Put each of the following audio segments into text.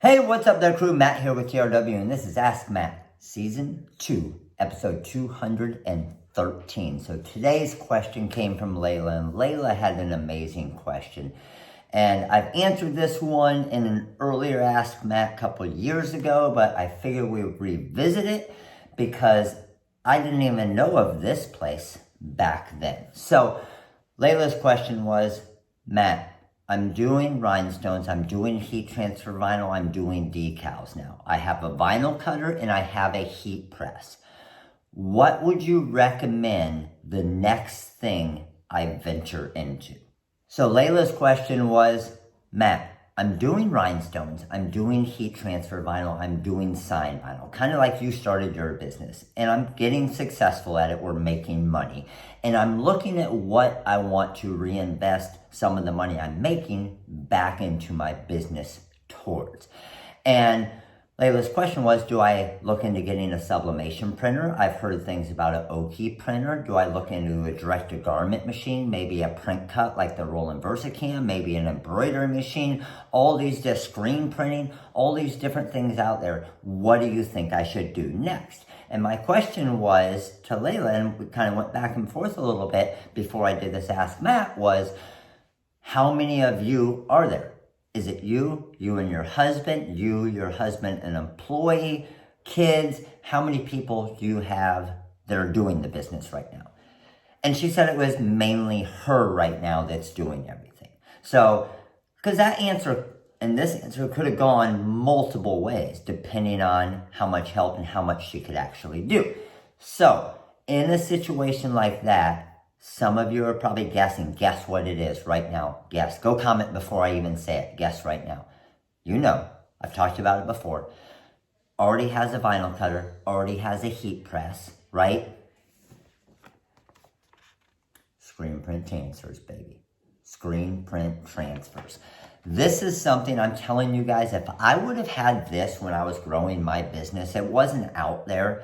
Hey, what's up there, crew? Matt here with TRW, and this is Ask Matt, Season 2, Episode 213. So today's question came from Layla, and Layla had an amazing question. And I've answered this one in an earlier Ask Matt a couple years ago, but I figured we would revisit it because I didn't even know of this place back then. So Layla's question was, Matt, I'm doing rhinestones, I'm doing heat transfer vinyl, I'm doing decals now. I have a vinyl cutter and I have a heat press. What would you recommend the next thing I venture into? So Layla's question was, Matt, I'm doing rhinestones, I'm doing heat transfer vinyl, I'm doing sign vinyl, kind of like you started your business, and I'm getting successful at it, we're making money, and I'm looking at what I want to reinvest some of the money I'm making back into my business towards. And Layla's question was, do I look into getting a sublimation printer? I've heard things about an Oki printer. Do I look into a direct-to-garment machine? Maybe a print cut like the Roland VersaCam, maybe an embroidery machine, all these just screen printing, all these different things out there. What do you think I should do next? And my question was to Layla, and we kind of went back and forth a little bit before I did this Ask Matt, was how many of you are there? Is it you and your husband, your husband, an employee, kids? How many people do you have that are doing the business right now? And she said it was mainly her right now that's doing everything. So, because that answer and this answer could have gone multiple ways depending on how much help and how much she could actually do. So, in a situation like that, some of you are probably guessing. Guess what it is right now. Guess. Go comment before I even say it. Guess right now. You know, I've talked about it before. Already has a vinyl cutter. Already has a heat press, right? Screen print transfers, baby. Screen print transfers. This is something I'm telling you guys, if I would have had this when I was growing my business, it wasn't out there.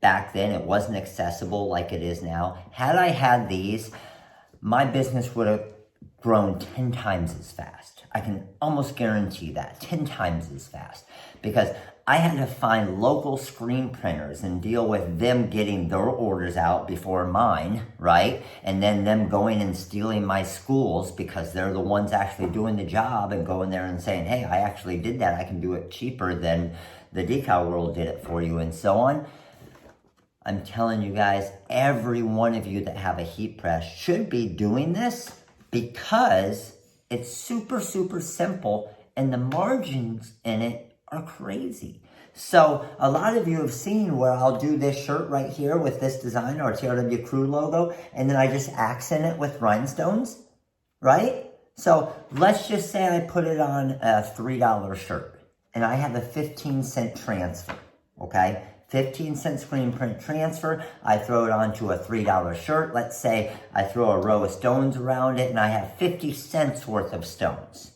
Back then, it wasn't accessible like it is now. Had I had these, my business would have grown 10 times as fast. I can almost guarantee that, 10 times as fast. Because I had to find local screen printers and deal with them getting their orders out before mine, right? And then them going and stealing my schools because they're the ones actually doing the job and going there and saying, hey, I actually did that. I can do it cheaper than the Decal World did it for you and so on. I'm telling you guys, every one of you that have a heat press should be doing this because it's super, super simple and the margins in it are crazy. So a lot of you have seen where I'll do this shirt right here with this design or TRW Crew logo, and then I just accent it with rhinestones, right? So let's just say I put it on a $3 shirt and I have a 15-cent transfer, okay? 15-cent screen print transfer. I throw it onto a $3 shirt. Let's say I throw a row of stones around it and I have 50 cents worth of stones,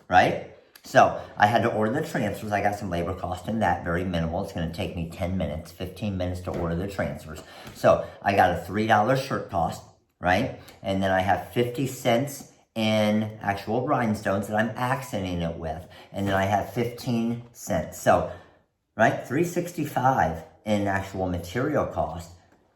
right? So I had to order the transfers. I got some labor cost in that, very minimal. It's going to take me 10 minutes, 15 minutes to order the transfers. So I got a $3 shirt cost, right? And then I have 50 cents in actual rhinestones that I'm accenting it with. And then I have 15 cents. So right? $365 in actual material cost.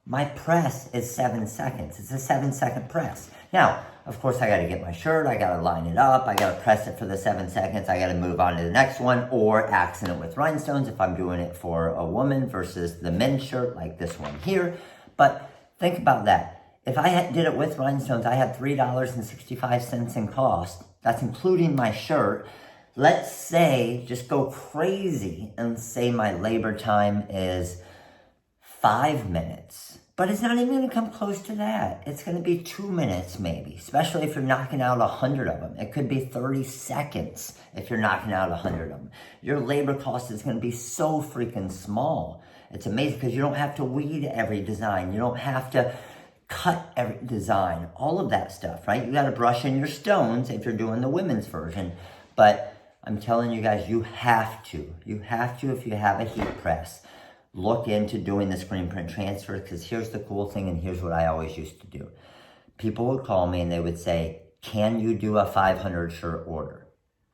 My press is 7 seconds. It's a 7-second press. Now, of course, I got to get my shirt. I got to line it up. I got to press it for the 7 seconds. I got to move on to the next one or accent it with rhinestones if I'm doing it for a woman versus the men's shirt like this one here. But think about that. If I did it with rhinestones, I had $3.65 in cost. That's including my shirt. Let's say, just go crazy and say my labor time is 5 minutes. But it's not even going to come close to that. It's going to be 2 minutes maybe, especially if you're knocking out 100 of them. It could be 30 seconds if you're knocking out 100 of them. Your labor cost is going to be so freaking small. It's amazing because you don't have to weed every design. You don't have to cut every design, all of that stuff, right? You got to brush in your stones if you're doing the women's version. But I'm telling you guys, you have to, if you have a heat press, look into doing the screen print transfer, because here's the cool thing, and here's what I always used to do. People would call me and they would say, can you do a 500 shirt order?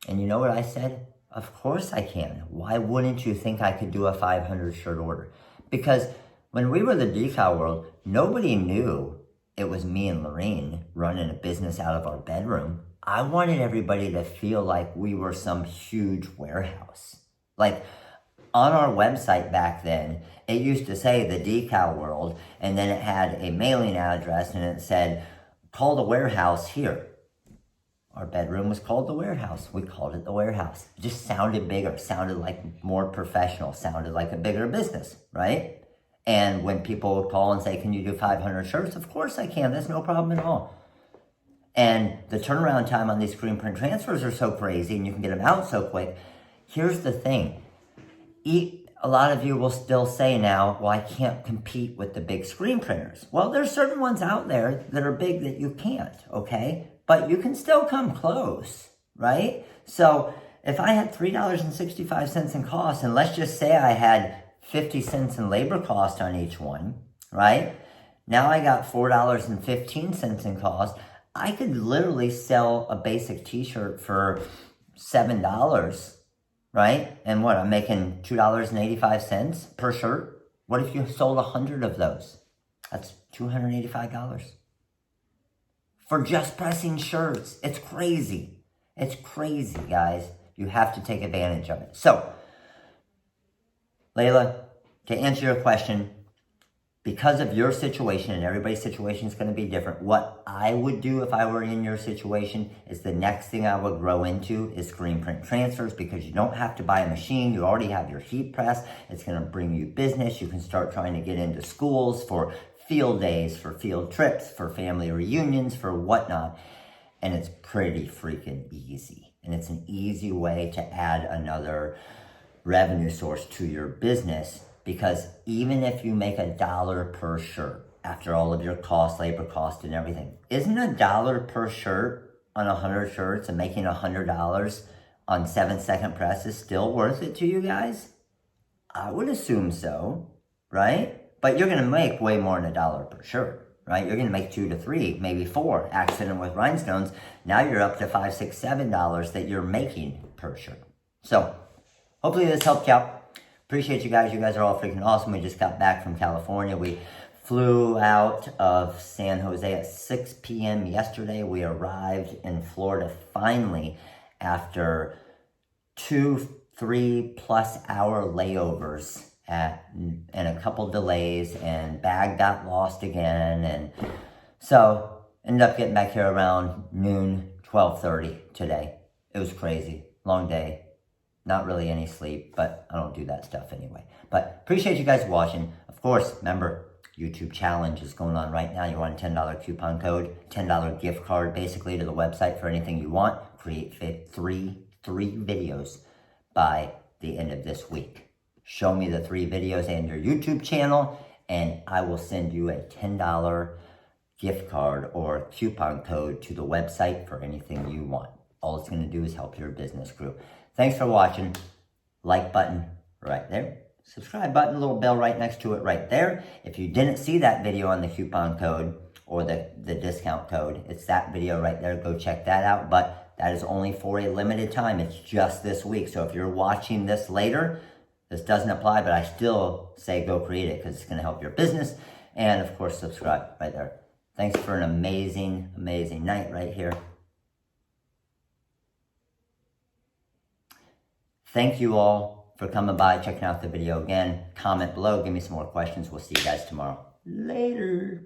And you know what I said? Of course I can. Why wouldn't you think I could do a 500 shirt order? Because when we were the Decal World, nobody knew it was me and Lorene running a business out of our bedroom. I wanted everybody to feel like we were some huge warehouse. Like on our website back then, it used to say the Decal World, and then it had a mailing address and it said, call the warehouse here. Our bedroom was called the warehouse. We called it the warehouse. It just sounded bigger, sounded like more professional, sounded like a bigger business, right? And when people would call and say, can you do 500 shirts? Of course I can. That's no problem at all. And the turnaround time on these screen print transfers are so crazy and you can get them out so quick. Here's the thing. A lot of you will still say now, well, I can't compete with the big screen printers. Well, there's certain ones out there that are big that you can't, okay? But you can still come close, right? So if I had $3.65 in cost, and let's just say I had 50 cents in labor cost on each one, right? Now I got $4.15 in cost. I could literally sell a basic t-shirt for $7, right? And what, I'm making $2.85 per shirt? What if you sold 100 of those? That's $285 for just pressing shirts. It's crazy. It's crazy, guys. You have to take advantage of it. So, Layla, to answer your question, because of your situation, and everybody's situation is going to be different, what I would do if I were in your situation is the next thing I would grow into is screen print transfers, because you don't have to buy a machine. You already have your heat press. It's going to bring you business. You can start trying to get into schools for field days, for field trips, for family reunions, for whatnot. And it's pretty freaking easy. And it's an easy way to add another revenue source to your business, because even if you make $1 per shirt after all of your costs, labor cost and everything, isn't $1 per shirt on 100 shirts and making $100 on 7-second presses still worth it to you guys? I would assume so, right? But you're going to make way more than $1 per shirt, right? You're going to make 2 to 3, maybe 4. Accident with rhinestones. Now you're up to $5, $6, $7 that you're making per shirt. So hopefully this helped you out. Appreciate you guys. You guys are all freaking awesome. We just got back from California. We flew out of San Jose at 6 p.m. yesterday. We arrived in Florida finally after 2-3+ hour layovers and a couple delays, and bag got lost again. And so ended up getting back here around noon, 12:30 today. It was crazy. Long day. Not really any sleep, but I don't do that stuff anyway. But appreciate you guys watching. Of course, remember, YouTube challenge is going on right now. You want a $10 coupon code, $10 gift card basically to the website for anything you want. Create three videos by the end of this week. Show me the 3 videos and your YouTube channel, and I will send you a $10 gift card or coupon code to the website for anything you want. All it's going to do is help your business grow. Thanks for watching. Like button right there. Subscribe button, little bell right next to it right there. If you didn't see that video on the coupon code or the discount code, it's that video right there. Go check that out. But that is only for a limited time. It's just this week. So if you're watching this later, this doesn't apply, but I still say go create it because it's going to help your business. And of course, subscribe right there. Thanks for an amazing, amazing night right here. Thank you all for coming by, checking out the video again. Comment below, give me some more questions. We'll see you guys tomorrow. Later.